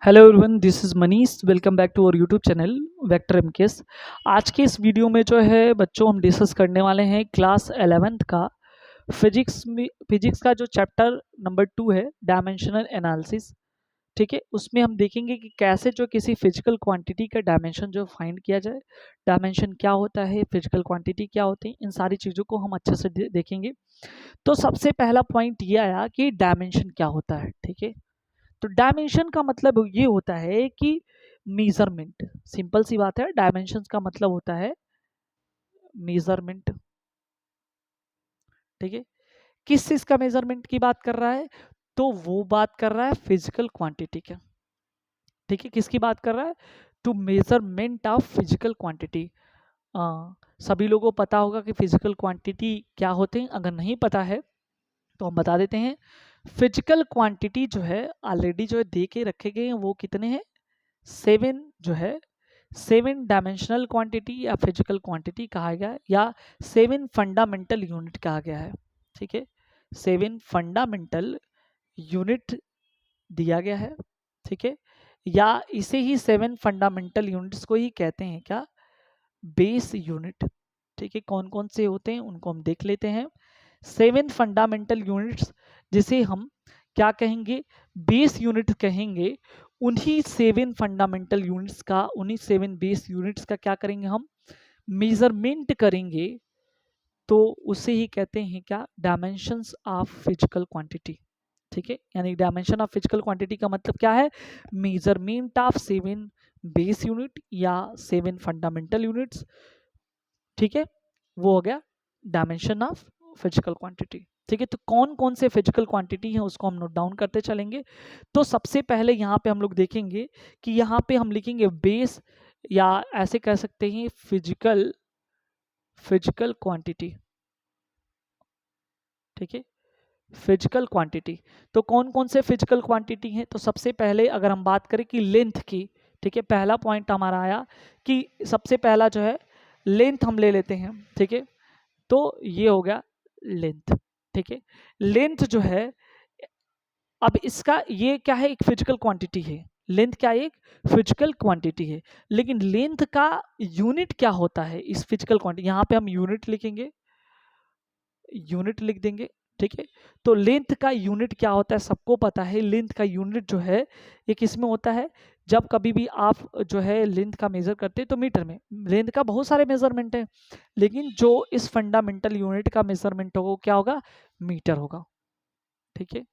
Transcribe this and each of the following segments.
Hello everyone, this is Manish. Welcome back to our YouTube channel Vector MKS. आज के इस video में जो है बच्चों हम डिस्कस करने वाले हैं क्लास 11th का फिजिक्स का जो चैप्टर नंबर 2 है, डायमेंशनल एनालिसिस। ठीक है, उसमें हम देखेंगे कि कैसे जो किसी फिजिकल क्वांटिटी का डायमेंशन जो फाइंड किया जाए, डायमेंशन क्या होता है, फिजिकल क्वांटिटी क्या होती है, इन सारी चीज़ों को हम अच्छे से देखेंगे। तो सबसे पहला पॉइंट ये आया कि डायमेंशन क्या होता है। ठीक है, तो डायमेंशन का मतलब ये होता है कि मेजरमेंट। सिंपल सी बात है, डायमेंशन का मतलब होता है मेजरमेंट। ठीक है, किस चीज का मेजरमेंट की बात कर रहा है? तो वो बात कर रहा है फिजिकल क्वांटिटी का। ठीक है, किसकी बात कर रहा है? To measurement of physical quantity. सभी लोगों को पता होगा कि फिजिकल क्वांटिटी क्या होते हैं। अगर नहीं पता है तो हम बता देते हैं। फिजिकल क्वांटिटी जो है ऑलरेडी जो है दे के रखे गए हैं, वो कितने हैं? 7 जो है, 7 डायमेंशनल क्वांटिटी या फिजिकल क्वांटिटी कहा गया है, या 7 फंडामेंटल यूनिट कहा गया है। ठीक है, 7 फंडामेंटल यूनिट दिया गया है। ठीक है, या इसे ही 7 फंडामेंटल यूनिट्स को ही कहते हैं क्या? Base unit. ठीक है, कौन कौन से होते हैं उनको हम देख लेते हैं। 7 फंडामेंटल यूनिट्स जिसे हम क्या कहेंगे? बेस यूनिट कहेंगे। उन्हीं 7 फंडामेंटल यूनिट्स का, उन्हीं 7 बेस यूनिट्स का क्या करेंगे हम? मेजरमेंट करेंगे। तो उसे ही कहते हैं क्या? Dimensions of physical quantity. ठीक है, यानी डायमेंशन ऑफ फिजिकल क्वांटिटी का मतलब क्या है? मेजरमेंट ऑफ 7 बेस यूनिट या 7 फंडामेंटल यूनिट्स। ठीक है, वो हो गया डायमेंशन ऑफ फिजिकल क्वांटिटी। ठीक है, तो कौन कौन से फिजिकल क्वांटिटी हैं उसको हम नोट डाउन करते चलेंगे। तो सबसे पहले यहाँ पे हम लोग देखेंगे कि यहाँ पे हम लिखेंगे बेस, या ऐसे कह सकते हैं फिजिकल फिजिकल क्वांटिटी। ठीक है, फिजिकल क्वांटिटी। तो कौन कौन से फिजिकल क्वांटिटी हैं? तो सबसे पहले अगर हम बात करें कि लेंथ की, ठीक है, पहला पॉइंट हमारा आया कि सबसे पहला जो है लेंथ हम ले लेते हैं। ठीक है, तो ये हो गया लेंथ। ठीक है, लेंथ जो है, अब इसका ये क्या है? एक फिजिकल क्वांटिटी है। लेंथ क्या है? एक फिजिकल क्वांटिटी है। लेकिन लेंथ का यूनिट क्या होता है इस फिजिकल क्वांटिटी? यहाँ पे हम यूनिट लिखेंगे, यूनिट लिख देंगे। ठीक है, तो लेंथ का यूनिट क्या होता है सबको पता है। लेंथ का यूनिट जो है ये किसमें होता है? जब कभी भी आप जो है लेंथ का मेजर करते हैं तो मीटर में। लेंथ का बहुत सारे मेजरमेंट है, लेकिन जो इस फंडामेंटल यूनिट का मेजरमेंट होगा वो क्या होगा? मीटर होगा। ठीक है,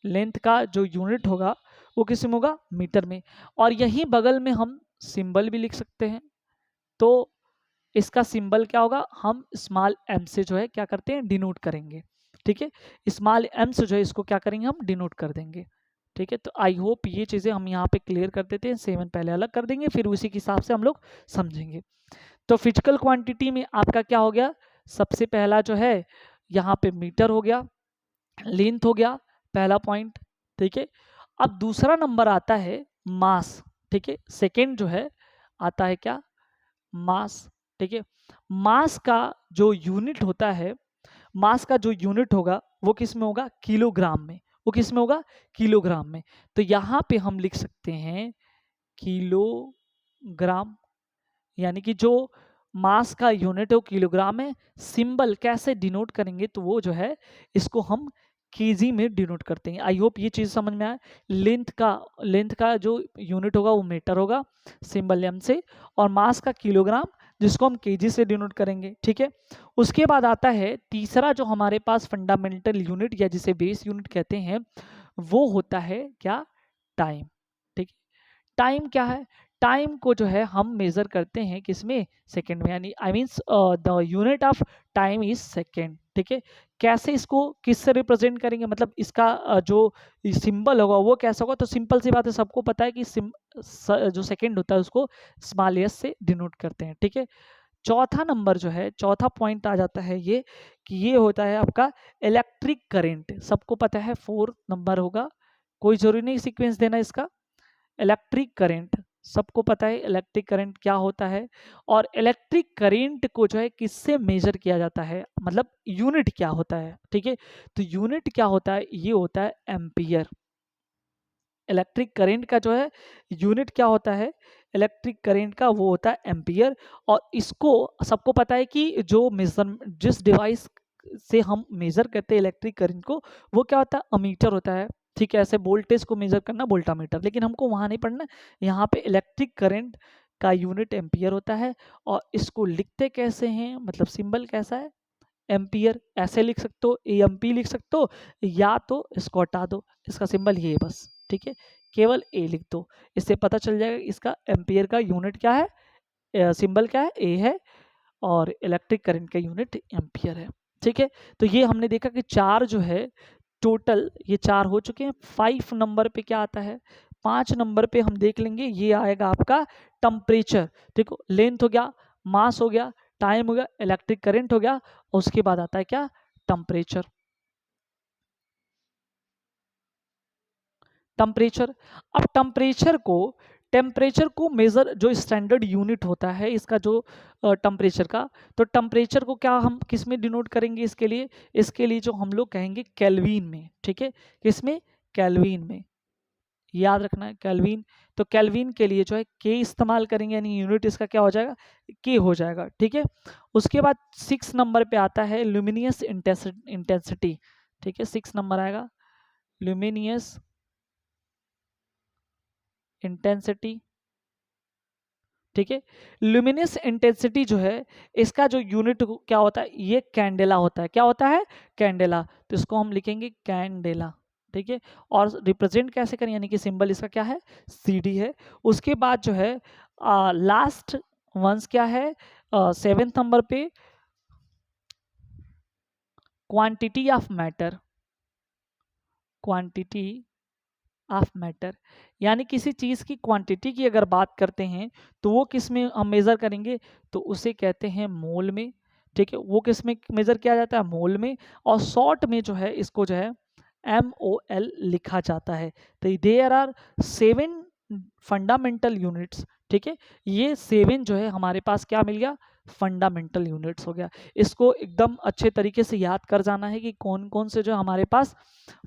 लेंथ का जो यूनिट होगा वो किस में होगा? मीटर में। और यहीं बगल में हम सिंबल भी लिख सकते हैं। तो इसका सिंबल क्या होगा? हम स्मॉल एम से जो है क्या करते हैं? डिनोट करेंगे। ठीक है, स्मॉल एम से जो है इसको क्या करेंगे? हम डिनोट कर देंगे। ठीक है, तो आई होप ये चीज़ें हम यहाँ पे क्लियर कर देते हैं। 7 पहले अलग कर देंगे, फिर उसी के हिसाब से हम लोग समझेंगे। तो फिजिकल क्वांटिटी में आपका क्या हो गया? सबसे पहला जो है यहाँ पे मीटर हो गया, लेंथ हो गया, पहला पॉइंट। ठीक है, अब दूसरा नंबर आता है मास। ठीक है, सेकेंड जो है आता है क्या? मास। ठीक है, मास का जो यूनिट होता है, मास का जो यूनिट होगा वो किस में होगा? किलोग्राम में। वो किस में होगा? किलोग्राम में। तो यहाँ पे हम लिख सकते हैं किलोग्राम, यानी कि जो मास का यूनिट है वो किलोग्राम है। सिंबल कैसे डिनोट करेंगे? तो वो जो है इसको हम केजी में डिनोट करते हैं। आई होप ये चीज़ समझ में आए। लेंथ का जो यूनिट होगा वो मीटर होगा, सिंबल एम से, और मास का किलोग्राम, जिसको हम केजी से डिनोट करेंगे। ठीक है, उसके बाद आता है तीसरा जो हमारे पास फंडामेंटल यूनिट या जिसे बेस यूनिट कहते हैं, वो होता है क्या? टाइम। ठीक है, टाइम क्या है? टाइम को जो है हम मेजर करते हैं किसमें? सेकंड में, यानी I means the unit of time is second. ठीक है, कैसे इसको किससे रिप्रेजेंट करेंगे? मतलब इसका जो सिंबल होगा वो कैसा होगा? तो सिंपल सी बात है, सबको पता है कि जो सेकंड होता है उसको स्मॉल एस से डिनोट करते हैं। ठीक है, चौथा नंबर जो है, चौथा पॉइंट आ जाता है ये कि ये होता है आपका इलेक्ट्रिक करंट। सबको पता है 4 नंबर होगा, कोई जरूरी नहीं सीक्वेंस देना इसका। इलेक्ट्रिक करंट, सबको पता है इलेक्ट्रिक करंट क्या होता है। और इलेक्ट्रिक करंट को जो है किससे मेजर किया जाता है? मतलब यूनिट क्या होता है? ठीक है, तो यूनिट क्या होता है? ये होता है एम्पियर। इलेक्ट्रिक करंट का जो है यूनिट क्या होता है, इलेक्ट्रिक करंट का वो होता है एम्पियर। और इसको सबको पता है कि जो मेजर जिस डिवाइस से हम मेजर करते हैं इलेक्ट्रिक करंट को, वो क्या होता है, अमीटर होता है। ठीक है, ऐसे वोल्टेज को मेजर करना वोल्टामीटर, लेकिन हमको वहां नहीं पढ़ना, यहाँ पे इलेक्ट्रिक करंट का यूनिट एम्पियर होता है। और इसको लिखते कैसे हैं, मतलब सिंबल कैसा है, एम्पियर, ऐसे लिख सकते हो, एएमपी लिख सकते हो, या तो इसको हटा दो, इसका सिंबल ये है बस। ठीक है, केवल ए लिख दो, इससे पता चल जाएगा इसका एम्पियर का यूनिट क्या है, सिंबल क्या है, ए है, और इलेक्ट्रिक करंट का यूनिट एम्पियर है। ठीक है, तो ये हमने देखा कि चार जो है टोटल, ये चार हो चुके हैं। 5 नंबर पे क्या आता है, 5 नंबर पे हम देख लेंगे, ये आएगा आपका टेम्परेचर। देखो, लेंथ हो गया, मास हो गया, टाइम हो गया, इलेक्ट्रिक करंट हो गया, और उसके बाद आता है क्या, टेम्परेचर। टेम्परेचर, अब टेम्परेचर को मेजर, जो स्टैंडर्ड यूनिट होता है इसका जो टेम्परेचर का, तो टेम्परेचर को क्या हम किस में डिनोट करेंगे, इसके लिए जो हम लोग कहेंगे केल्विन में। ठीक है, किसमें, केल्विन में, याद रखना है केल्विन। तो केल्विन के लिए जो है के इस्तेमाल करेंगे, यानी यूनिट इसका क्या हो जाएगा, के हो जाएगा। ठीक है, उसके बाद 6 नंबर पे आता है ल्यूमिनियस इंटेंसिटी। ठीक है, 6 नंबर आएगा ल्यूमिनियस इंटेंसिटी। ठीक है, ल्यूमिनस इंटेंसिटी जो है, इसका जो यूनिट क्या होता है, ये कैंडेला होता है। क्या होता है, कैंडेला, तो इसको हम लिखेंगे कैंडेला। ठीक है, और रिप्रेजेंट कैसे करें, यानी कि सिंबल इसका क्या है, CD है। उसके बाद जो है लास्ट वंस क्या है, 7th नंबर पे quantity of matter, quantity of matter, यानी किसी चीज़ की क्वांटिटी की अगर बात करते हैं तो वो किस में हम मेज़र करेंगे, तो उसे कहते हैं मोल में। ठीक है, वो किस में मेज़र किया जाता है, मोल में। और शॉर्ट में जो है इसको जो है MOL लिखा जाता है। तो देयर आर 7 फंडामेंटल यूनिट्स। ठीक है, ये 7 जो है हमारे पास क्या मिल गया, फंडामेंटल यूनिट्स हो गया। इसको एकदम अच्छे तरीके से याद कर जाना है कि कौन कौन से जो हमारे पास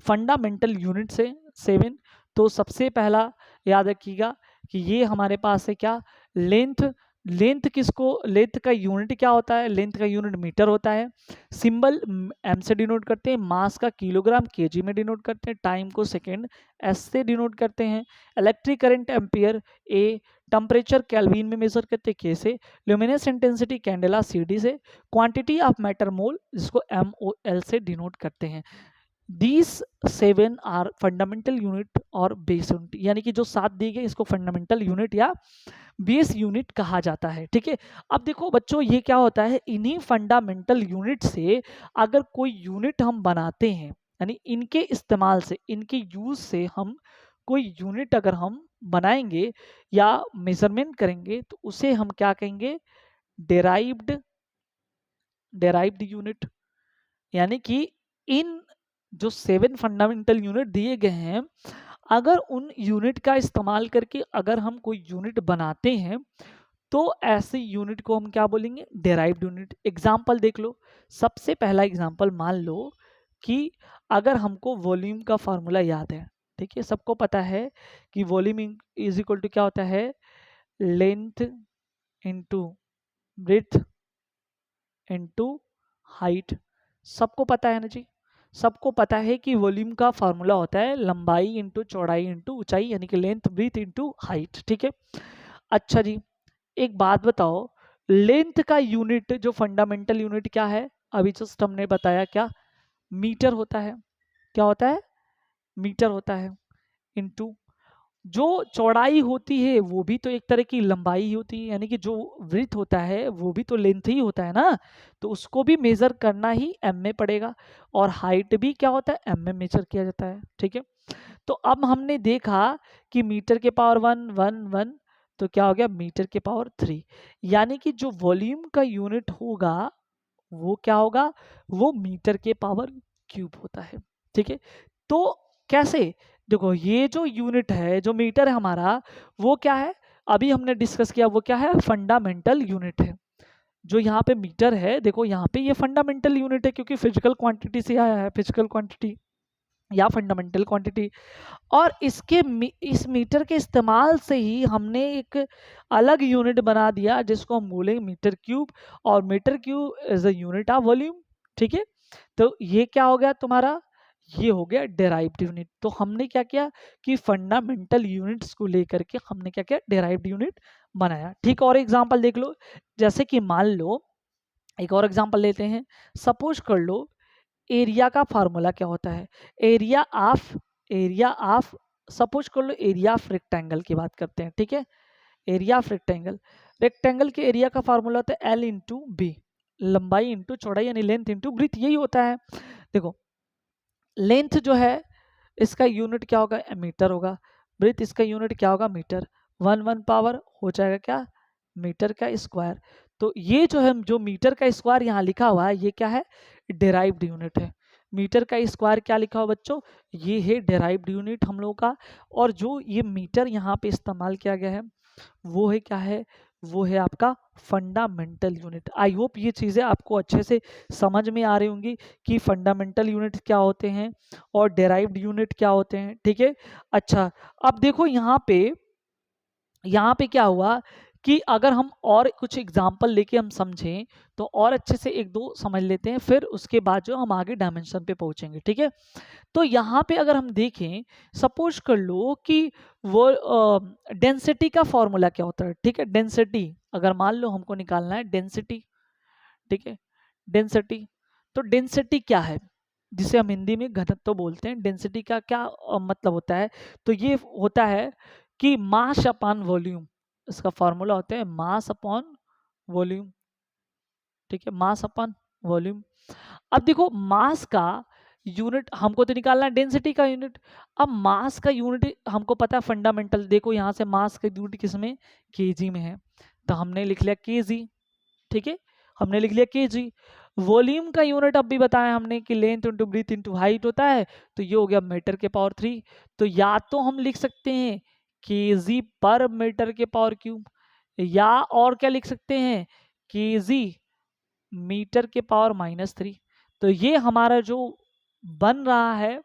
फंडामेंटल यूनिट्स है 7। तो सबसे पहला याद रखिएगा कि ये हमारे पास है क्या, लेंथ। लेंथ का यूनिट क्या होता है, लेंथ का यूनिट मीटर होता है। सिंबल एम से डिनोट करते हैं, मास का किलोग्राम केजी में डिनोट करते हैं, टाइम को सेकेंड एस से डिनोट करते हैं, इलेक्ट्रिक करंट एम्पियर ए, टेम्परेचर केल्विन में मेजर करते हैं के से, ल्यूमिनस इंटेंसिटी कैंडेला CD से, क्वांटिटी ऑफ मैटर मोल जिसको MOL से डिनोट करते हैं। These 7 आर फंडामेंटल यूनिट और बेस यूनिट, यानी कि जो 7 दी गई इसको फंडामेंटल यूनिट या बेस यूनिट कहा जाता है। ठीक है, अब देखो बच्चों, ये क्या होता है, इन्हीं फंडामेंटल यूनिट से अगर कोई यूनिट हम बनाते हैं, यानी इनके इस्तेमाल से, इनके यूज से हम कोई यूनिट अगर हम बनाएंगे या मेजरमेंट करेंगे, तो उसे हम क्या कहेंगे, डेराइव्ड डेराइव्ड यूनिट। यानी कि इन जो 7 फंडामेंटल यूनिट दिए गए हैं, अगर उन यूनिट का इस्तेमाल करके अगर हम कोई यूनिट बनाते हैं, तो ऐसे यूनिट को हम क्या बोलेंगे, डेराइव्ड यूनिट। एग्जाम्पल देख लो, सबसे पहला एग्जाम्पल मान लो कि अगर हमको वॉल्यूम का फॉर्मूला याद है। ठीक है, सबको पता है कि वॉल्यूम इज इक्वल टू क्या होता है, length into breadth into height. सबको पता है ना जी, सबको पता है कि वॉल्यूम का फार्मूला होता है लंबाई इंटू चौड़ाई इंटू ऊंचाई, यानी कि लेंथ ब्रीथ इंटू हाइट। ठीक है, अच्छा जी, एक बात बताओ, लेंथ का यूनिट जो फंडामेंटल यूनिट क्या है, अभी जस्ट हमने बताया क्या, मीटर होता है। क्या होता है, मीटर होता है, इंटू जो चौड़ाई होती है वो भी तो एक तरह की लंबाई ही होती है, यानी कि जो वृत्त होता है वो भी तो लेंथ ही होता है ना, तो उसको भी मेजर करना ही एम में पड़ेगा। और हाइट भी क्या होता है, एम में मेजर किया जाता है। ठीक है, तो अब हमने देखा कि मीटर के पावर 1 तो क्या हो गया, मीटर के पावर 3, यानी कि जो वॉल्यूम का यूनिट होगा वो क्या होगा, वो मीटर के पावर क्यूब होता है। ठीक है, तो कैसे, देखो ये जो यूनिट है, जो मीटर है हमारा, वो क्या है, अभी हमने डिस्कस किया, वो क्या है, फंडामेंटल यूनिट है। जो यहाँ पे मीटर है, देखो यहाँ पे ये फंडामेंटल यूनिट है, क्योंकि फिजिकल क्वांटिटी से आया है, फिजिकल क्वांटिटी। या फंडामेंटल क्वांटिटी। और इस मीटर के इस्तेमाल से ही हमने एक अलग यूनिट बना दिया जिसको हम बोलेंगे मीटर क्यूब, और metre cube is a unit of volume. ठीक है, तो ये क्या हो गया तुम्हारा, ये हो गया डेराइव्ड यूनिट। तो हमने क्या किया कि फंडामेंटल यूनिट्स को लेकर के हमने क्या किया, डेराइव्ड यूनिट बनाया। ठीक, और एग्जांपल देख लो, जैसे कि मान लो एक और एग्जांपल लेते हैं। सपोज कर लो एरिया का फार्मूला क्या होता है, एरिया ऑफ सपोज कर लो एरिया ऑफ रेक्टेंगल की बात करते हैं। ठीक है, एरिया ऑफ रेक्टेंगल, रेक्टेंगल के एरिया का फार्मूला होता है एल इंटू बी, लंबाई इंटू चौड़ाई यानी लेंथ इंटू ब्रीथ, यही होता है। देखो लेंथ जो है इसका यूनिट क्या होगा, मीटर होगा। ब्रीथ इसका यूनिट क्या होगा, मीटर। 1 पावर हो जाएगा क्या, मीटर का स्क्वायर। तो ये जो है, जो मीटर का स्क्वायर यहाँ लिखा हुआ है, ये क्या है, डेराइव्ड यूनिट है। मीटर का स्क्वायर क्या लिखा हुआ बच्चों, ये है डेराइव्ड यूनिट हम लोगों का। और जो ये मीटर यहाँ पे इस्तेमाल किया गया है वो है क्या है, वो है आपका फंडामेंटल यूनिट। आई होप ये चीज़ें आपको अच्छे से समझ में आ रही होंगी कि फंडामेंटल यूनिट क्या होते हैं और डेराइव्ड यूनिट क्या होते हैं। ठीक है, अच्छा अब देखो यहाँ पे क्या हुआ कि अगर हम और कुछ एग्जाम्पल लेके हम समझें तो और अच्छे से एक दो समझ लेते हैं, फिर उसके बाद जो हम आगे डायमेंशन पे पहुंचेंगे। ठीक है, तो यहाँ पे अगर हम देखें, सपोज कर लो कि वो डेंसिटी का फॉर्मूला क्या होता है। ठीक है, डेंसिटी अगर मान लो हमको निकालना है डेंसिटी। ठीक है, डेंसिटी, तो डेंसिटी क्या है, जिसे हम हिंदी में घनत्व बोलते हैं। डेंसिटी का क्या मतलब होता है, तो ये होता है कि मास अपॉन वॉल्यूम, इसका फॉर्मूला होता है मास अपॉन वॉल्यूम। ठीक है, मास अपॉन वॉल्यूम। अब देखो मास का यूनिट हमको तो निकालना है डेंसिटी का यूनिट। अब मास का यूनिट हमको पता है फंडामेंटल, देखो यहाँ से मास का यूनिट किस में, केजी में है, तो हमने लिख लिया केजी। ठीक है, हमने लिख लिया केजी। वॉल्यूम का यूनिट अब भी बताया हमने कि length into breadth into height होता है, तो ये हो गया मीटर के पावर 3। तो या तो हम लिख सकते हैं केजी पर मीटर के पावर क्यूब, या और क्या लिख सकते हैं, केजी मीटर के पावर -3। तो ये हमारा जो बन रहा है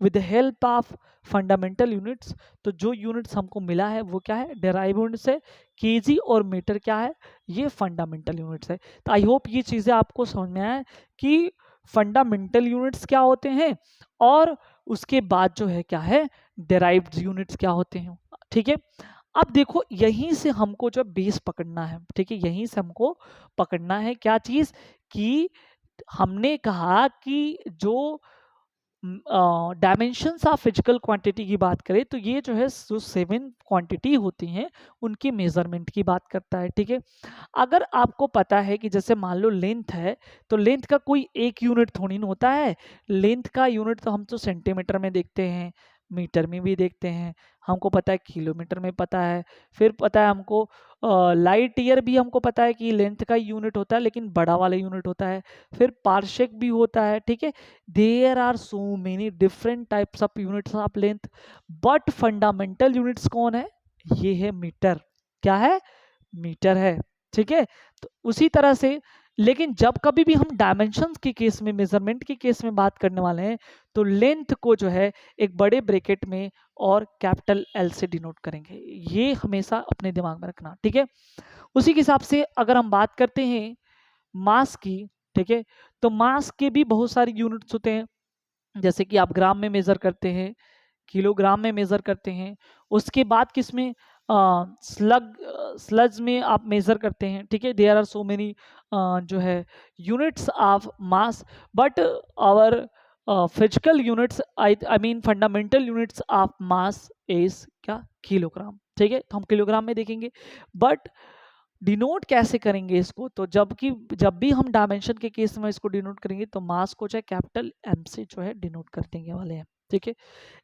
with help of fundamental units, तो जो यूनिट्स हमको मिला है वो क्या है, डेराइव यूनिट्स है। केजी और मीटर क्या है, ये फंडामेंटल यूनिट्स है। तो आई होप ये चीज़ें आपको समझ में आए कि फंडामेंटल यूनिट्स क्या होते हैं और उसके बाद जो है क्या है, डेराइव्ड यूनिट्स क्या होते हैं। ठीक है, अब देखो यहीं से हमको जो बेस पकड़ना है। ठीक है, यहीं से हमको पकड़ना है क्या चीज, कि हमने कहा कि जो डायमेंशंस ऑफ फिजिकल क्वांटिटी की बात करें तो ये जो है जो 7 क्वांटिटी होती हैं उनकी मेजरमेंट की बात करता है। ठीक है, अगर आपको पता है कि जैसे मान लो लेंथ है, तो लेंथ का कोई एक यूनिट थोड़ी ना होता है। लेंथ का यूनिट तो हम तो सेंटीमीटर में देखते हैं, मीटर में भी देखते हैं, हमको पता है किलोमीटर में पता है, फिर पता है हमको लाइट ईयर भी हमको पता है कि लेंथ का यूनिट होता है लेकिन बड़ा वाला यूनिट होता है, फिर पार्शेक भी होता है। ठीक है, there are so many different types of units of length, but fundamental units कौन है, ये है मीटर। क्या है, मीटर है। ठीक है, तो उसी तरह से लेकिन जब कभी भी हम डायमेंशंस के केस में, मेजरमेंट के केस में बात करने वाले हैं, तो लेंथ को जो है एक बड़े ब्रैकेट में और कैपिटल एल से डिनोट करेंगे, ये हमेशा अपने दिमाग में रखना। ठीक है, उसी के हिसाब से अगर हम बात करते हैं मास की, ठीक है, तो मास के भी बहुत सारे यूनिट्स होते हैं, जैसे कि आप ग्राम में मेजर करते हैं, किलोग्राम में मेजर करते हैं, उसके बाद किसमें, स्लज में आप मेजर करते हैं। ठीक है, देयर आर सो मेनी जो है units of mass, but our physical units, I mean fundamental units of mass is क्या, किलोग्राम। ठीक है, तो हम किलोग्राम में देखेंगे, बट डिनोट कैसे करेंगे इसको, तो जब भी हम डायमेंशन के केस में इसको डिनोट करेंगे तो मास को चाहे कैपिटल एम से जो है डिनोट कर देंगे वाले हैं। ठीक है,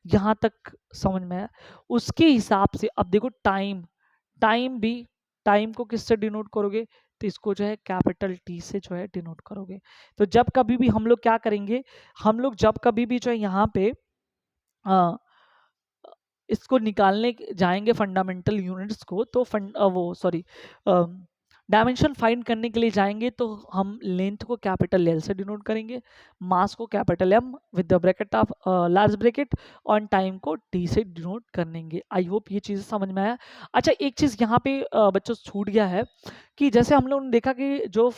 यहाँ तक समझ में आया। उसके हिसाब से अब देखो टाइम, टाइम को किससे डिनोट करोगे, तो इसको जो है कैपिटल टी से जो है डिनोट करोगे। तो जब कभी भी हम लोग क्या करेंगे, हम लोग जब कभी भी जो है यहाँ पे इसको निकालने जाएंगे फंडामेंटल यूनिट्स को, तो वो सॉरी डायमेंशन फाइंड करने के लिए जाएंगे तो हम लेंथ को कैपिटल एल से डिनोट करेंगे, मास को capital M with the bracket of large bracket, और टाइम को टी से डिनोट करेंगे। आई होप ये चीज़ समझ में आया। अच्छा, एक चीज़ यहाँ पे बच्चों छूट गया है कि जैसे हम लोगों ने देखा कि जो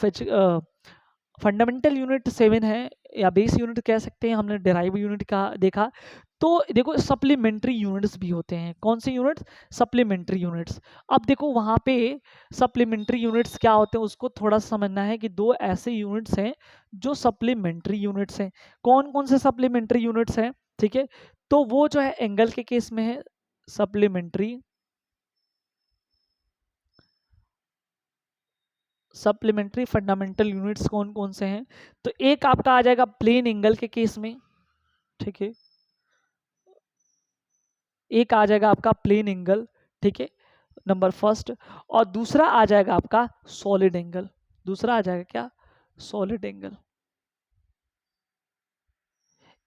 फंडामेंटल यूनिट 7 है या बेस यूनिट कह सकते हैं, हमने डेराइव यूनिट का देखा। तो देखो सप्लीमेंट्री यूनिट्स भी होते हैं। कौन से यूनिट्स? Supplementary units. अब देखो वहाँ पे सप्लीमेंट्री यूनिट्स क्या होते हैं उसको थोड़ा समझना है कि दो ऐसे यूनिट्स हैं जो सप्लीमेंट्री यूनिट्स हैं। कौन कौन से सप्लीमेंट्री यूनिट्स हैं? ठीक है, तो वो जो है एंगल के केस में है सप्लीमेंट्री फंडामेंटल यूनिट्स कौन कौन से हैं? तो एक आपका आ जाएगा प्लेन एंगल के केस में, ठीक है, एक आ जाएगा आपका प्लेन एंगल, ठीक है, नंबर फर्स्ट। और दूसरा आ जाएगा आपका सॉलिड एंगल। दूसरा आ जाएगा क्या? Solid angle.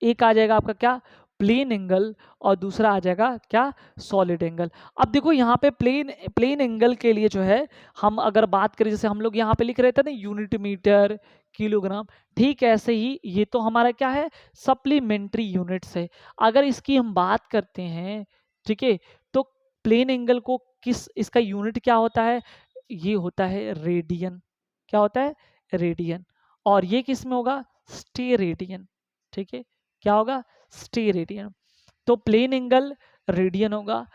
एक आ जाएगा आपका क्या? प्लेन एंगल, और दूसरा आ जाएगा क्या? Solid angle. अब देखो यहाँ पे प्लेन एंगल के लिए जो है हम अगर बात करें, जैसे हम लोग यहाँ पे लिख रहे थे ना यूनिट मीटर किलोग्राम, ठीक ऐसे ही ये तो हमारा क्या है? सप्लीमेंट्री यूनिट्स है। अगर इसकी हम बात करते हैं, ठीक है, तो प्लेन एंगल को किस इसका यूनिट क्या होता है? ये होता है रेडियन। क्या होता है? रेडियन। और ये किस में होगा? स्टेरेडियन। ठीक है, क्या होगा? स्टेरेडियन। तो प्लेन एंगल रेडियन होगा,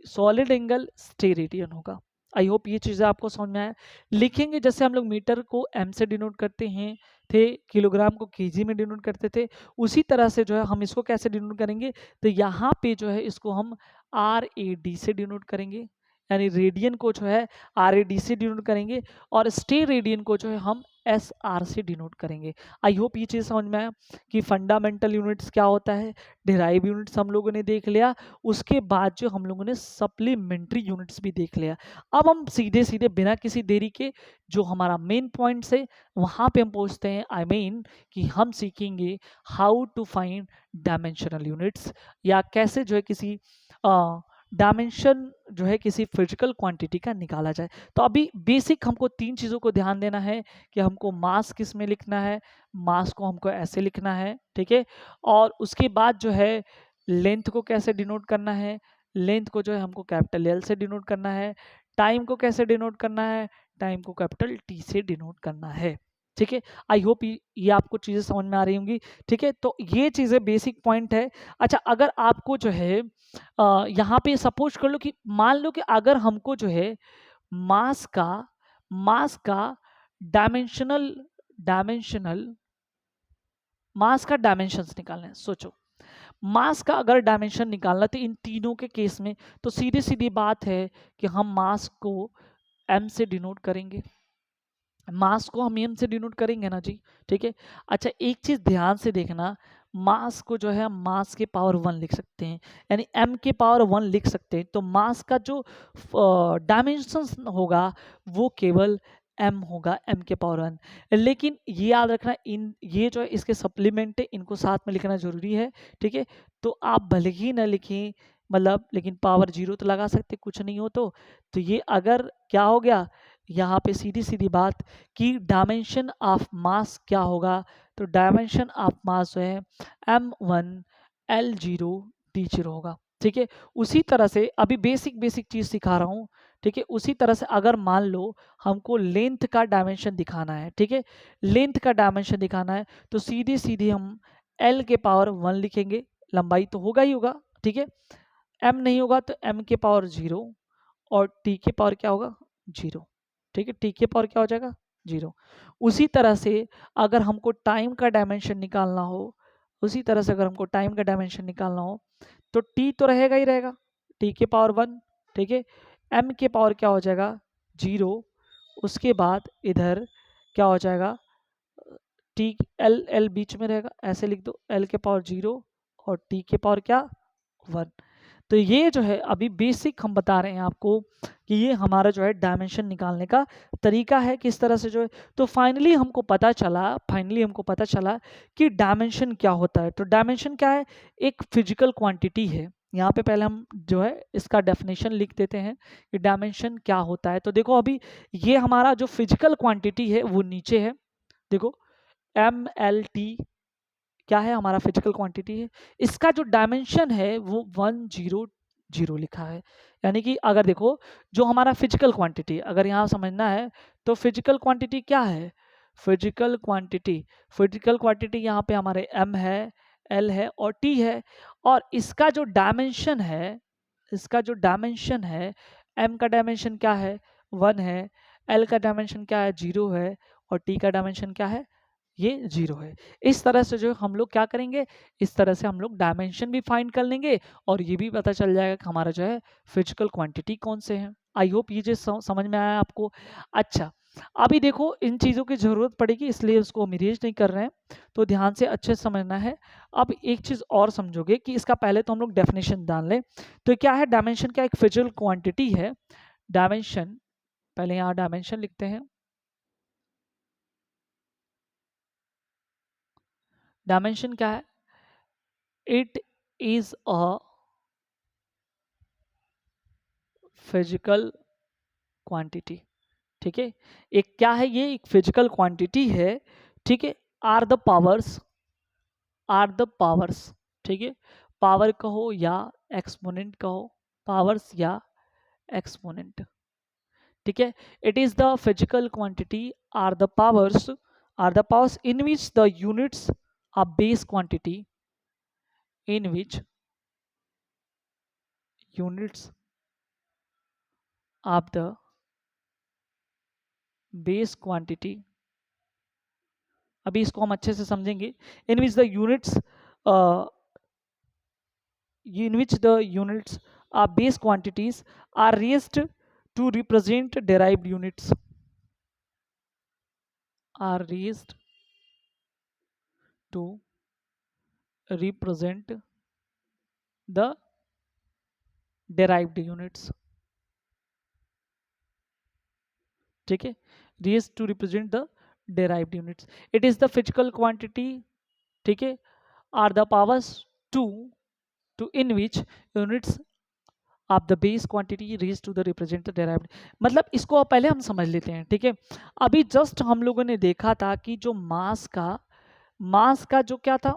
सॉलिड एंगल स्टेरेडियन होगा। आई होप ये चीज़ें आपको समझ में आया। लिखेंगे जैसे हम लोग मीटर को एम से डिनोट करते हैं थे, किलोग्राम को केजी में डिनोट करते थे, उसी तरह से जो है हम इसको कैसे डिनोट करेंगे? तो यहाँ पे जो है इसको हम आर ए डी से डिनोट करेंगे, यानी रेडियन को जो है आर ए डी से डिनोट करेंगे, और स्टेरेडियन को जो है हम एस आर से डिनोट करेंगे। आई होप ये चीज़ समझ में आया कि फंडामेंटल यूनिट्स क्या होता है, डिराइव यूनिट्स हम लोगों ने देख लिया, उसके बाद जो हम लोगों ने सप्लीमेंट्री यूनिट्स भी देख लिया। अब हम सीधे सीधे बिना किसी देरी के जो हमारा मेन पॉइंट्स है वहाँ पे हम पहुँचते हैं। आई मीन कि हम सीखेंगे how to find dimensional units, या कैसे जो है किसी डायमेंशन जो है किसी फिजिकल क्वांटिटी का निकाला जाए। तो अभी बेसिक हमको तीन चीज़ों को ध्यान देना है कि हमको मास किस में लिखना है, मास को हमको ऐसे लिखना है, ठीक है, और उसके बाद जो है लेंथ को कैसे डिनोट करना है, लेंथ को जो है हमको कैपिटल एल से डिनोट करना है, टाइम को कैसे डिनोट करना है, टाइम को कैपिटल टी से डिनोट करना है। ठीक है, आई होप ये आपको चीज़ें समझ में आ रही होंगी। ठीक है, तो ये चीज़ें बेसिक पॉइंट है। अच्छा, अगर आपको जो है यहाँ पे सपोज कर लो कि मान लो कि अगर हमको जो है मास का डायमेंशनल डायमेंशनल मास का डायमेंशंस निकालना है। सोचो, मास का अगर डायमेंशन निकालना तो इन तीनों के केस में तो सीधी सीधी बात है कि हम मास को एम से डिनोट करेंगे, मास को हम एम से डिनोट करेंगे ना जी। ठीक है, अच्छा एक चीज ध्यान से देखना, मास को जो है हम मास के पावर 1 लिख सकते हैं, यानी m के पावर 1 लिख सकते हैं। तो मास का जो डायमेंशन होगा वो केवल m होगा, m के पावर 1। लेकिन ये याद रखना, इन ये जो है इसके सप्लीमेंट है, इनको साथ में लिखना जरूरी है। ठीक है, तो आप भले ही ना लिखें, मतलब लेकिन पावर 0 तो लगा सकते, कुछ नहीं हो तो ये अगर क्या हो गया यहाँ पे सीधी सीधी बात कि डायमेंशन ऑफ मास क्या होगा, तो डायमेंशन ऑफ मास जो है m1 l0 d0 होगा। ठीक है, उसी तरह से अभी बेसिक चीज सिखा रहा हूँ। ठीक है, उसी तरह से अगर मान लो हमको लेंथ का डायमेंशन दिखाना है, ठीक है, लेंथ का डायमेंशन दिखाना है, तो सीधे सीधे हम l के पावर 1 लिखेंगे, लंबाई तो होगा ही होगा, ठीक है, m नहीं होगा तो m के पावर 0, और t के पावर क्या होगा? 0। ठीक है, टी के पावर क्या हो जाएगा? 0। उसी तरह से अगर हमको टाइम का डायमेंशन निकालना हो, उसी तरह से अगर हमको टाइम का डायमेंशन निकालना हो तो टी तो रहेगा ही रहेगा, टी के पावर 1, ठीक है, एम के पावर क्या हो जाएगा? 0। उसके बाद इधर क्या हो जाएगा? टी एल एल बीच में रहेगा, ऐसे लिख दो, एल के पावर 0 और टी के पावर क्या? 1। तो ये जो है अभी बेसिक हम बता रहे हैं आपको कि ये हमारा जो है डायमेंशन निकालने का तरीका है, किस तरह से जो है। तो फाइनली हमको पता चला कि डायमेंशन क्या होता है। तो डायमेंशन क्या है? एक फिजिकल क्वांटिटी है, यहाँ पे पहले हम जो है इसका डेफिनेशन लिख देते हैं कि डायमेंशन क्या होता है। तो देखो अभी ये हमारा जो फिजिकल क्वांटिटी है वो नीचे है, देखो MLT क्या है, हमारा फिजिकल क्वांटिटी है। इसका जो डायमेंशन है वो 100 लिखा है। यानी कि अगर देखो जो हमारा फिजिकल क्वांटिटी, अगर यहाँ समझना है तो फिजिकल क्वांटिटी क्या है, फिजिकल क्वांटिटी यहाँ पे हमारे M है, L है और T है। और इसका जो डायमेंशन है, इसका जो डायमेंशन है, M का डायमेंशन क्या है 1 है, L का डायमेंशन क्या है 0 है और T का डायमेंशन क्या है ये 0 है। इस तरह से जो हम लोग क्या करेंगे, इस तरह से हम लोग डायमेंशन भी फाइंड कर लेंगे और ये भी पता चल जाएगा कि हमारा जो है फिजिकल क्वांटिटी कौन से हैं। आई होप ये चीज समझ में आया आपको। अच्छा, अभी देखो इन चीज़ों की ज़रूरत पड़ेगी इसलिए उसको हम इरेज नहीं कर रहे हैं, तो ध्यान से अच्छे से समझना है। अब एक चीज़ और समझोगे कि इसका पहले तो हम लोग डेफिनेशन डाल लें। तो क्या है डायमेंशन, क्या एक फिजिकल क्वांटिटी है। डायमेंशन, पहले यहाँ डायमेंशन लिखते हैं। डायमेंशन क्या है, it is a physical quantity. ठीक है, एक क्या है, ये एक फिजिकल क्वांटिटी है। ठीक है, are the powers, are the powers, ठीक है, पावर कहो या एक्सपोनेंट कहो, पावर्स या एक्सपोनेंट। ठीक है, it is the physical quantity are the powers, are the powers in which the units of base quantity, in which units of the base quantity, अभी इसको हम अच्छे से समझेंगे, in which the units, in which the units are base quantities are raised to represent derived units, are raised to represent the derived units। ठीक है, raised to represent the derived units, it is the physical quantity, ठीक है, are the powers 2 to in which units of the base quantity raise to the represent derived. मतलब इसको पहले हम समझ लेते हैं। ठीक है, अभी जस्ट हम लोगों ने देखा था कि जो मास का जो क्या था,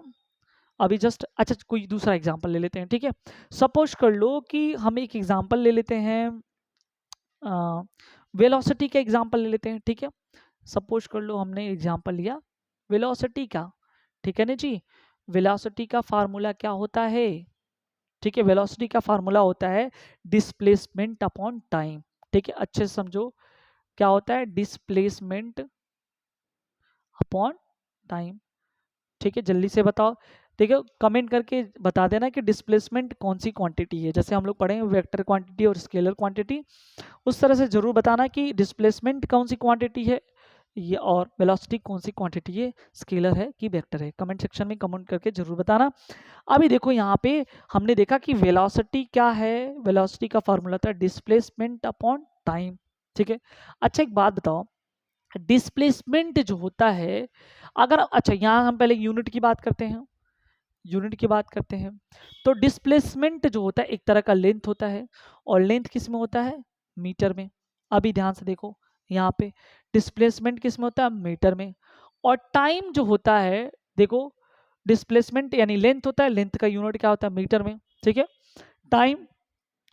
अभी जस्ट, अच्छा कोई दूसरा एग्जांपल ले लेते हैं। ठीक है, सपोज कर लो कि हम एक एग्जांपल ले लेते हैं, वेलोसिटी का एग्जांपल ले लेते हैं। ठीक है, सपोज कर लो हमने एग्जांपल लिया वेलोसिटी का। ठीक है ना जी, वेलोसिटी का फार्मूला क्या होता है, ठीक है, वेलोसिटी का फार्मूला होता है डिस्प्लेसमेंट अपॉन टाइम। ठीक है, अच्छे से समझो क्या होता है डिस्प्लेसमेंट अपॉन टाइम। ठीक है, जल्दी से बताओ, ठीक है, कमेंट करके बता देना कि डिस्प्लेसमेंट कौन सी क्वांटिटी है। जैसे हम लोग पढ़ेंगे वेक्टर क्वांटिटी और स्केलर क्वांटिटी, उस तरह से जरूर बताना कि डिस्प्लेसमेंट कौन सी क्वांटिटी है ये, और वेलोसिटी कौन सी क्वांटिटी है, स्केलर है कि वेक्टर है। कमेंट सेक्शन में कमेंट करके जरूर बताना। अभी देखो यहाँ पे हमने देखा कि वेलोसिटी क्या है, वेलोसिटी का फॉर्मूला था डिस्प्लेसमेंट अपॉन टाइम। ठीक है, अच्छा एक बात बताओ, डिस्प्लेसमेंट जो होता है, अगर अच्छा यहाँ हम पहले यूनिट की बात करते हैं, यूनिट की बात करते हैं, तो डिस्प्लेसमेंट जो होता है एक तरह का लेंथ होता है, और लेंथ किस में होता है, मीटर में। अभी ध्यान से देखो यहाँ पे डिस्प्लेसमेंट किस में होता है, मीटर में। और टाइम जो होता है, देखो डिस्प्लेसमेंट यानी लेंथ होता है, लेंथ का यूनिट क्या होता है, मीटर में। ठीक है, टाइम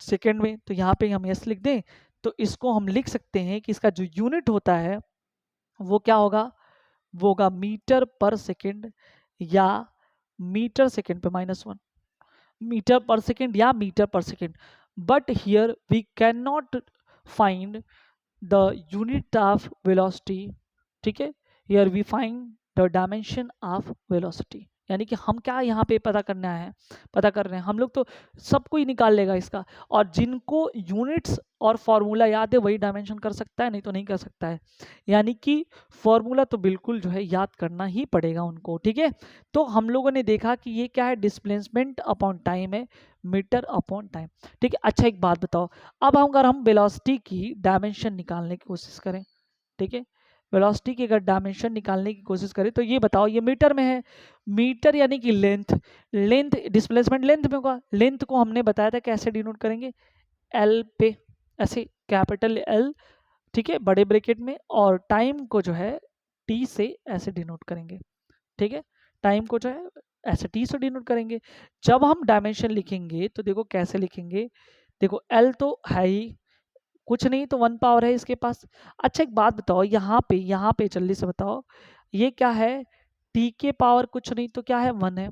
सेकेंड में। तो यहाँ पे हम यस लिख दें तो इसको हम लिख सकते हैं कि इसका जो यूनिट होता है वो क्या होगा, वो होगा मीटर पर सेकेंड या मीटर सेकेंड पे -1, मीटर पर सेकेंड या मीटर पर second. But here we can not find the unit of velocity. ठीक है, here we find the dimension of velocity. यानी कि हम क्या यहाँ पे पता करना है, पता कर रहे हैं हम लोग, तो सब कोई निकाल लेगा इसका। और जिनको यूनिट्स और फॉर्मूला याद है वही डायमेंशन कर सकता है, नहीं तो नहीं कर सकता है। यानी कि फॉर्मूला तो बिल्कुल जो है याद करना ही पड़ेगा उनको। ठीक है, तो हम लोगों ने देखा कि ये क्या है, डिस्प्लेसमेंट अपॉन टाइम है, मीटर अपॉन टाइम। ठीक है, अच्छा एक बात बताओ, अब अगर हम वेलोसिटी की डायमेंशन निकालने की कोशिश करें, ठीक है, वेलोसिटी की अगर डायमेंशन निकालने की कोशिश करें तो ये बताओ, ये मीटर में है, मीटर यानी कि लेंथ, लेंथ डिस्प्लेसमेंट लेंथ में होगा, लेंथ को हमने बताया था कैसे डिनोट करेंगे, एल पे, ऐसे कैपिटल एल, ठीक है, बड़े ब्रैकेट में, और टाइम को जो है टी से ऐसे डिनोट करेंगे, ठीक है, टाइम को जो है ऐसे टी से डिनोट करेंगे। जब हम डायमेंशन लिखेंगे तो देखो कैसे लिखेंगे, देखो एल तो है ही, कुछ नहीं तो 1 पावर है इसके पास। अच्छा एक बात बताओ, यहाँ पे जल्दी से बताओ, ये क्या है, टी के पावर कुछ नहीं तो क्या है, 1 है,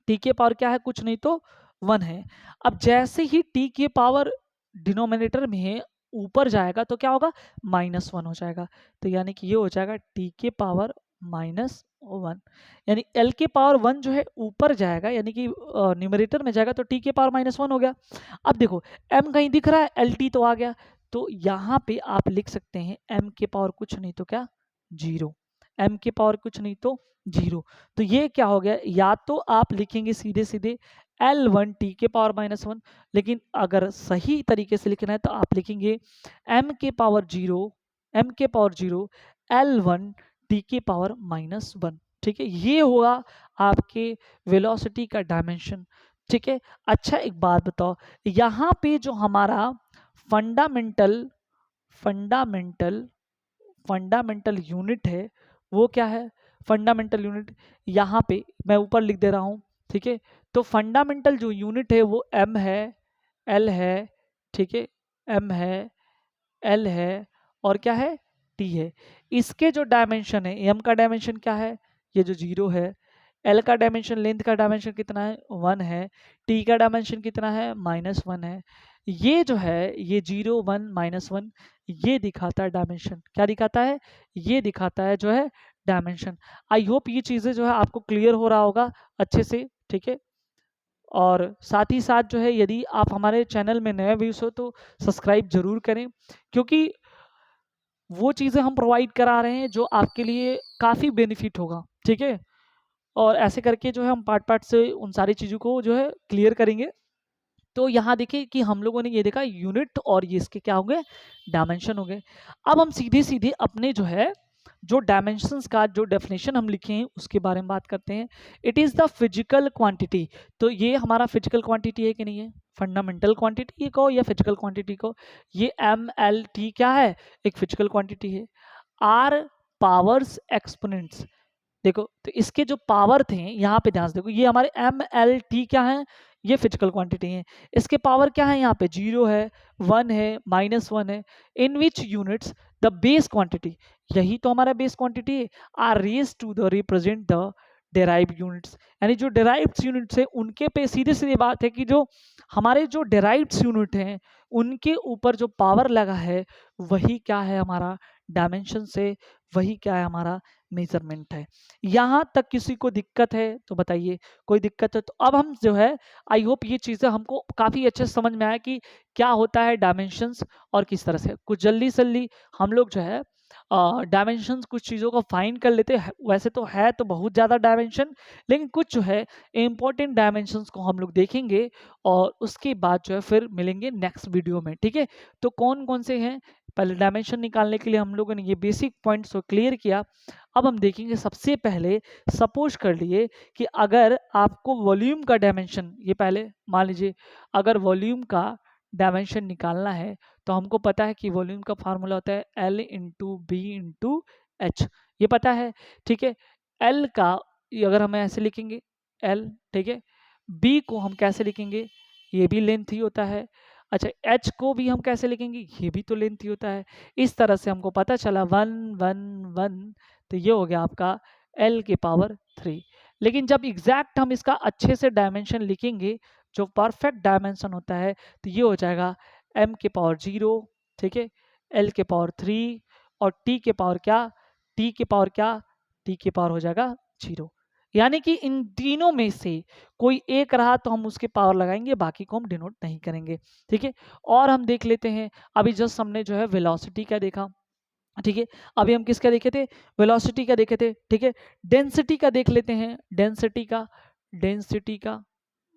टी के पावर क्या है, कुछ नहीं तो 1 है। अब जैसे ही टी के पावर डिनोमिनेटर में ऊपर जाएगा तो क्या होगा, -1 हो जाएगा, तो यानी कि ये हो जाएगा टी के पावर -1, यानी एल के पावर 1 जो है ऊपर जाएगा, यानी कि न्यूमरेटर में जाएगा तो टी के पावर -1 हो गया। अब देखो m कहीं दिख रहा है, एल टी तो आ गया, तो यहाँ पे आप लिख सकते हैं m के पावर कुछ नहीं तो क्या, 0, m के पावर कुछ नहीं तो 0, तो ये क्या हो गया, या तो आप लिखेंगे सीधे सीधे L1 टी के पावर -1, लेकिन अगर सही तरीके से लिखना है तो आप लिखेंगे m के पावर 0, m के पावर 0 L1 टी के पावर -1, ठीक है, ये होगा आपके वेलोसिटी का डायमेंशन, ठीक है। अच्छा एक बात बताओ, यहाँ पे जो हमारा फंडामेंटल फंडामेंटल फंडामेंटल यूनिट है वो क्या है, फंडामेंटल यूनिट यहाँ पे मैं ऊपर लिख दे रहा हूँ, ठीक है, तो फंडामेंटल जो यूनिट है वो m है, l है, ठीक है, m है, l है, और क्या है, t है। इसके जो डायमेंशन है, m का डायमेंशन क्या है, ये जो 0 है, l का डायमेंशन, लेंथ का डायमेंशन कितना है, 1 है, t का डायमेंशन कितना है, -1 है, ये जो है ये 0 1 -1 ये दिखाता है डायमेंशन, क्या दिखाता है, ये दिखाता है जो है डायमेंशन। आई होप ये चीज़ें जो है आपको क्लियर हो रहा होगा अच्छे से, ठीक है। और साथ ही साथ जो है यदि आप हमारे चैनल में नए व्यूज हो तो सब्सक्राइब जरूर करें, क्योंकि वो चीज़ें हम प्रोवाइड करा रहे हैं जो आपके लिए काफ़ी बेनिफिट होगा, ठीक है। और ऐसे करके जो है हम पार्ट पार्ट से उन सारी चीज़ों को जो है क्लियर करेंगे। तो यहाँ देखिए कि हम लोगों ने ये देखा यूनिट और ये इसके क्या हो गए, डायमेंशन हो गए। अब हम सीधे सीधे अपने जो है जो डायमेंशंस का जो डेफिनेशन हम लिखे हैं उसके बारे में बात करते हैं। It is the physical quantity, तो ये हमारा फिजिकल क्वांटिटी है कि नहीं है, फंडामेंटल क्वांटिटी को या फिजिकल क्वांटिटी को, ये एम एल टी क्या है, एक फिजिकल क्वांटिटी है। आर पावर्स एक्सपोनेंट्स, देखो तो इसके जो पावर थे यहाँ पे ध्यान से देखो, ये हमारे एम एल टी क्या है, ये फिजिकल क्वांटिटी है, इसके पावर क्या है, यहाँ पे 0 है, 1 है, -1 है, in which units the base quantity, यही तो हमारा बेस क्वांटिटी है, are raise to the represent the derive units, यानी जो डेराइव्ड यूनिट्स है उनके पे सीधे सीधे बात है कि जो हमारे जो डेराइव्ड यूनिट हैं उनके ऊपर जो पावर लगा है वही क्या है हमारा डायमेंशन से, वही क्या है हमारा मेजरमेंट है। यहाँ तक किसी को दिक्कत है तो बताइए, कोई दिक्कत है तो अब हम जो है आई होप ये चीज़ें हमको काफ़ी अच्छे से समझ में आया कि क्या होता है डायमेंशंस और किस तरह से, कुछ जल्दी जल्दी हम लोग जो है डायमेंशंस कुछ चीज़ों को फाइंड कर लेते हैं, वैसे तो है तो बहुत ज़्यादा डायमेंशन, लेकिन कुछ जो है इम्पोर्टेंट डायमेंशंस को हम लोग देखेंगे और उसके बाद जो है फिर मिलेंगे नेक्स्ट वीडियो में, ठीक है। तो कौन कौन से हैं, पहले डायमेंशन निकालने के लिए हम लोगों ने ये बेसिक पॉइंट्स को क्लियर किया। अब हम देखेंगे सबसे पहले, सपोज कर लिए कि अगर आपको वॉल्यूम का डायमेंशन, ये पहले मान लीजिए अगर वॉल्यूम का डायमेंशन निकालना है तो हमको पता है कि वॉल्यूम का फार्मूला होता है L into B into H, ये पता है, ठीक है। L का ये अगर हम ऐसे लिखेंगे L, ठीक है, B को हम कैसे लिखेंगे, ये भी लेंथ ही होता है। अच्छा H को भी हम कैसे लिखेंगे, ये भी तो लेंथ ही होता है। इस तरह से हमको पता चला 1 1 1, तो ये हो गया आपका L के पावर 3। लेकिन जब एग्जैक्ट हम इसका अच्छे से डायमेंशन लिखेंगे, जो परफेक्ट डायमेंशन होता है, तो ये हो जाएगा m के पावर 0, ठीक है, l के पावर 3 और t के पावर क्या, t के पावर क्या, t के पावर हो जाएगा 0। यानी कि इन तीनों में से कोई एक रहा तो हम उसके पावर लगाएंगे, बाकी को हम डिनोट नहीं करेंगे, ठीक है। और हम देख लेते हैं, अभी जस्ट हमने जो है वेलोसिटी का देखा, ठीक है, अभी हम किसका देखे थे, वेलोसिटी का देखे थे, ठीक है। डेंसिटी का देख लेते हैं, डेंसिटी का, डेंसिटी का,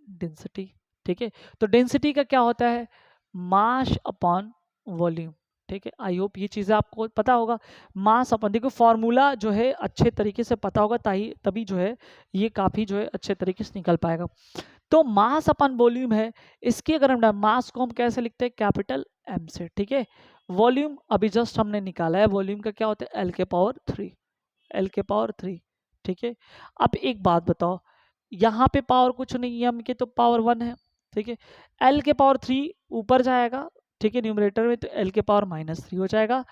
डेंसिटी, ठीक है। तो डेंसिटी का क्या होता है, मास अपॉन वॉल्यूम, ठीक है, आई होप ये चीज़ें आपको पता होगा। मास अपन देखो फॉर्मूला जो है अच्छे तरीके से पता होगा, तभी जो है ये काफ़ी जो है अच्छे तरीके से निकल पाएगा। तो मास अपन वॉल्यूम है, इसकी अगर हम मास को हम कैसे लिखते हैं, कैपिटल एम से, ठीक है। वॉल्यूम अभी जस्ट हमने निकाला है, वॉल्यूम का क्या होता है, एल के पावर 3, एल के पावर 3, ठीक है। अब एक बात बताओ, यहाँ पे पावर कुछ नहीं है, एम के तो पावर 1 है, ठीक है। एल के पावर 3 ऊपर जाएगा, ठीक है, न्यूमरेटर में, तो एल के पावर -3 हो जाएगा,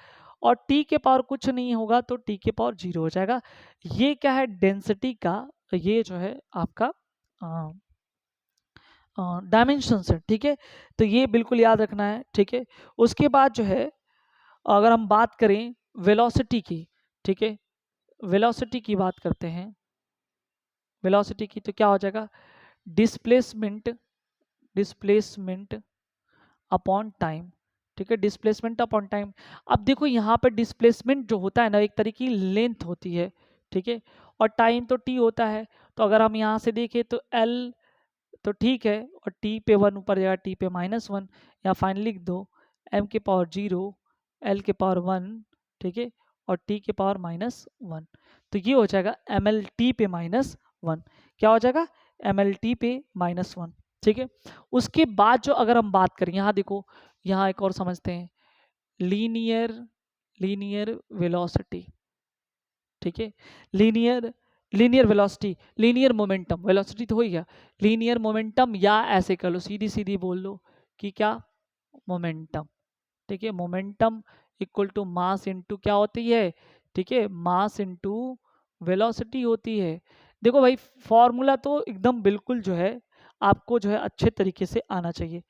और टी के पावर कुछ नहीं होगा तो टी के पावर 0 हो जाएगा। ये क्या है, डेंसिटी का ये जो है आपका डायमेंशन है, ठीक है। तो ये बिल्कुल याद रखना है, ठीक है। उसके बाद जो है अगर हम बात करें वेलोसिटी की, ठीक है, वेलोसिटी की बात करते हैं, वेलोसिटी की, तो क्या हो जाएगा, डिस्प्लेसमेंट, डिस्प्लेसमेंट अपॉन टाइम, ठीक है, डिस्प्लेसमेंट अपॉन टाइम। अब देखो यहाँ पर डिस्प्लेसमेंट जो होता है ना, एक तरीके की लेंथ होती है, ठीक है, और टाइम तो टी होता है। तो अगर हम यहाँ से देखें तो एल तो ठीक है, और टी पे 1 ऊपर जाएगा, टी पे -1, या फाइनल लिख दो एम के पावर 0, एल के पावर 1, ठीक है, और टी के पावर -1। तो ये हो जाएगा एम एल टी पे -1, क्या हो जाएगा, एम एल टी पे -1, ठीक है। उसके बाद जो अगर हम बात करें, यहाँ देखो, यहाँ एक और समझते हैं, लीनियर, लीनियर वेलोसिटी, ठीक है, linear, linear velocity, linear momentum, velocity तो हो ही गया, लीनियर मोमेंटम, या ऐसे कर लो, सीधी सीधी बोल लो कि क्या, मोमेंटम, ठीक है। Momentum equal to mass into क्या होती है, ठीक है, मास इनटू वेलोसिटी होती है। देखो भाई फॉर्मूला तो एकदम बिल्कुल जो है आपको जो है अच्छे तरीके से आना चाहिए,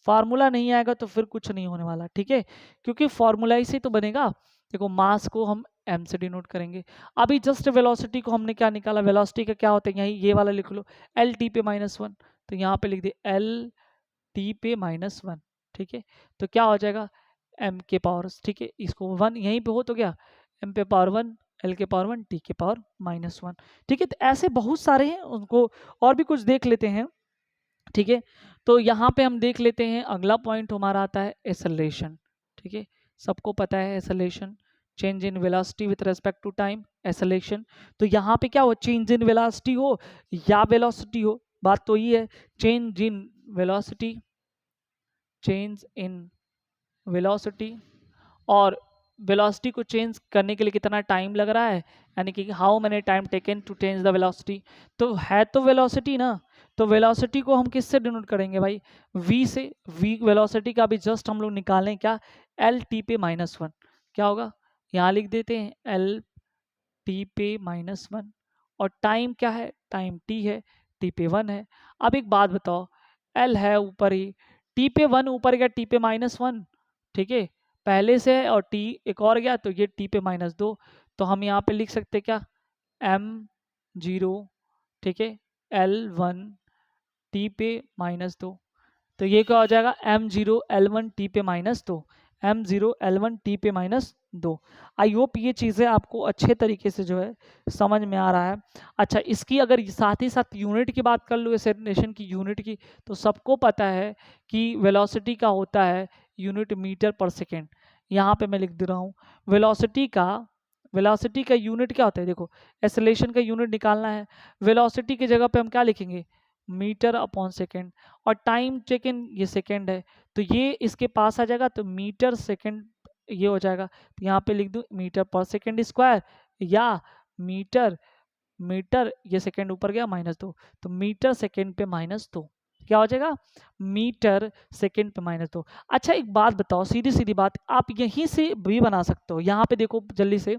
फार्मूला नहीं आएगा तो फिर कुछ नहीं होने वाला, ठीक है, क्योंकि फार्मूला ही से तो बनेगा। देखो मास को हम एम से डिनोट करेंगे, अभी जस्ट वेलोसिटी को हमने क्या निकाला, वेलोसिटी का क्या होता है, यही ये वाला लिख लो, एल टी पे -1, तो यहाँ पे लिख दे एल टी पे -1, ठीक है। तो क्या हो जाएगा, एम के पावर, ठीक है, इसको 1 यहीं पे हो तो क्या, एम पे पावर 1, एल के पावर 1, टी के पावर -1, ठीक है। तो ऐसे बहुत सारे हैं, उनको और भी कुछ देख लेते हैं, ठीक है। तो यहाँ पे हम देख लेते हैं, अगला पॉइंट हमारा आता है एक्सेलरेशन, ठीक है। सबको पता है acceleration, change in velocity with respect to time, acceleration. तो यहाँ पे क्या हो, चेंज इन वेलोसिटी हो या वेलोसिटी हो, बात तो ये है, change in velocity, change in velocity, और वेलोसिटी को चेंज करने के लिए कितना टाइम लग रहा है, यानी कि how many time taken to change the velocity. तो है तो वेलोसिटी ना, तो वेलोसिटी को हम किससे डिनोट करेंगे भाई, v से, v वेलोसिटी का भी जस्ट हम लोग निकालें क्या, एल टी पे -1, क्या होगा, यहाँ लिख देते हैं एल टी पे -1, और टाइम क्या है, टाइम t है, t पे 1 है। अब एक बात बताओ, l है ऊपर ही, t पे 1 ऊपर गया, t पे -1, ठीक है, पहले से है, और t एक और गया तो ये t पे -2, तो हम यहाँ पे लिख सकते क्या, m0, ठीक है, l1 t पे -2, तो ये क्या हो जाएगा, m0 l1 t पे -2, m0 l1 t पे -2। आई होप ये चीज़ें आपको अच्छे तरीके से जो है समझ में आ रहा है। अच्छा, इसकी अगर साथ ही साथ यूनिट की बात कर लो, एक्सेलरेशन की यूनिट की, तो सबको पता है कि वेलोसिटी का होता है यूनिट मीटर पर सेकेंड। यहाँ पे मैं लिख दे रहा हूँ, वेलोसिटी का यूनिट क्या होता है, देखो एक्सेलरेशन का यूनिट निकालना है, वेलोसिटी की जगह पे हम क्या लिखेंगे, मीटर अपॉन सेकेंड, और टाइम टेकन ये सेकेंड है, तो ये इसके पास आ जाएगा, तो मीटर सेकेंड ये हो जाएगा, तो यहाँ पे लिख दूँ मीटर पर सेकेंड स्क्वायर, या मीटर, मीटर ये सेकेंड ऊपर गया -2, तो मीटर सेकेंड पे -2, क्या हो जाएगा, मीटर सेकेंड पे -2। अच्छा एक बात बताओ, सीधी सीधी बात, आप यहीं से भी बना सकते हो, यहाँ पे देखो जल्दी से,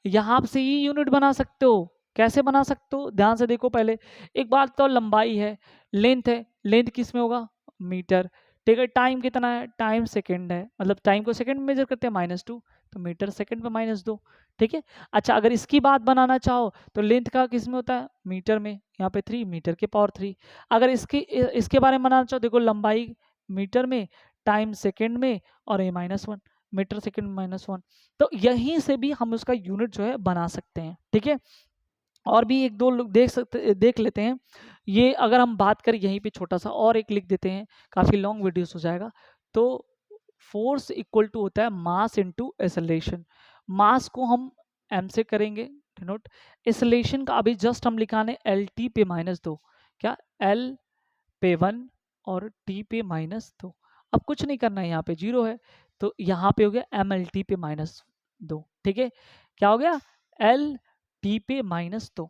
यहाँ से ही यूनिट बना सकते हो, कैसे बना सकते हो, ध्यान से देखो पहले। एक बात तो लंबाई है, लेंथ है, लेंथ किस में होगा, मीटर, ठीक है। टाइम कितना है, टाइम सेकंड है, मतलब टाइम को सेकंड में मेजर करते हैं, -2, तो मीटर सेकंड पे -2, ठीक है। अच्छा अगर इसकी बात बनाना चाहो तो लेंथ का किस में होता है, मीटर में, यहाँ पे 3, मीटर के पावर 3। अगर इसके बारे में बनाना चाहो, देखो लंबाई मीटर में, टाइम सेकंड में, और ये -1, मीटर सेकंड -1, तो यहीं से भी हम उसका यूनिट जो है बना सकते हैं, ठीक है। और भी एक दो लोग देख लेते हैं, ये अगर हम बात करें यहीं पे छोटा सा और एक लिख देते हैं, काफ़ी लॉन्ग वीडियोस हो जाएगा। तो फोर्स इक्वल टू होता है मास इंटू एक्सेलरेशन। मास को हम m से करेंगे डिनोट, एक्सेलरेशन का अभी जस्ट हम लिखाने lt पे -2, क्या l पे 1 और t पे -2। अब कुछ नहीं करना है, यहाँ पे 0 है तो यहाँ पे हो गया mlt पे -2, ठीक है। क्या हो गया lt पे -2,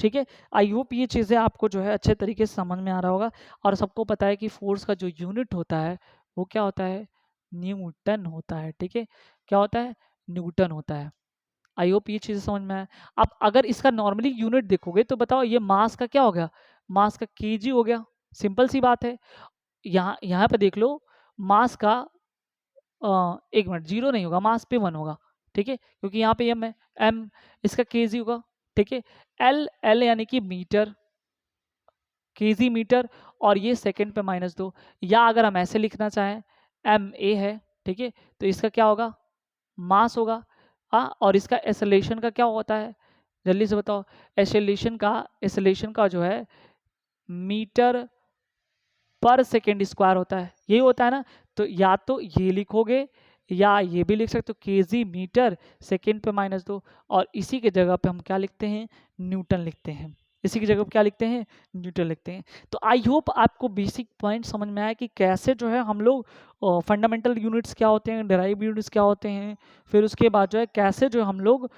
ठीक है। आई होप ये चीज़ें आपको जो है अच्छे तरीके से समझ में आ रहा होगा। और सबको पता है कि फोर्स का जो यूनिट होता है वो क्या होता है, न्यूटन होता है, ठीक है। क्या होता है, न्यूटन होता है। आई होप ये चीज़ें समझ में आए। अब अगर इसका नॉर्मली यूनिट देखोगे तो बताओ ये मास का क्या हो गया, मास का केजी हो गया, सिंपल सी बात है। यहाँ पे देख लो मास का एक मिनट, 0 नहीं होगा, मास पे 1 होगा, ठीक है, क्योंकि यहाँ पे m है, m इसका केजी होगा, ठीक है। l यानी कि मीटर, केजी मीटर, और ये सेकंड पे -2। या अगर हम ऐसे लिखना चाहें ma है, ठीक है, तो इसका क्या होगा, मास होगा। हाँ, और इसका एक्सेलरेशन का क्या होता है, जल्दी से बताओ। एक्सेलरेशन का जो है मीटर पर सेकेंड स्क्वायर होता है, यही होता है ना। तो या तो ये लिखोगे या ये भी लिख सकते हो, केजी मीटर सेकेंड पे -2, और इसी के जगह पे हम क्या लिखते हैं, न्यूटन लिखते हैं। इसी की जगह पे क्या लिखते हैं, न्यूटन लिखते हैं। तो आई होप आपको बेसिक पॉइंट समझ में आया कि कैसे जो है हम लोग फंडामेंटल यूनिट्स क्या होते हैं, डेराइव यूनिट्स क्या होते हैं, फिर उसके बाद जो है कैसे जो हम लोग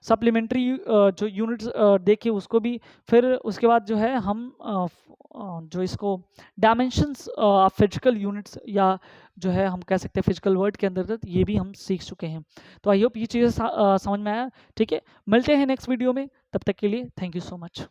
सप्लीमेंट्री जो यूनिट्स देखे उसको भी, फिर उसके बाद जो है हम जो इसको डायमेंशंस फिजिकल यूनिट्स, या जो है हम कह सकते हैं फिजिकल वर्ड के अंदर ये भी हम सीख चुके हैं। तो आई होप ये चीज़ें समझ में आया, ठीक है। मिलते हैं नेक्स्ट वीडियो में, तब तक के लिए थैंक यू सो मच।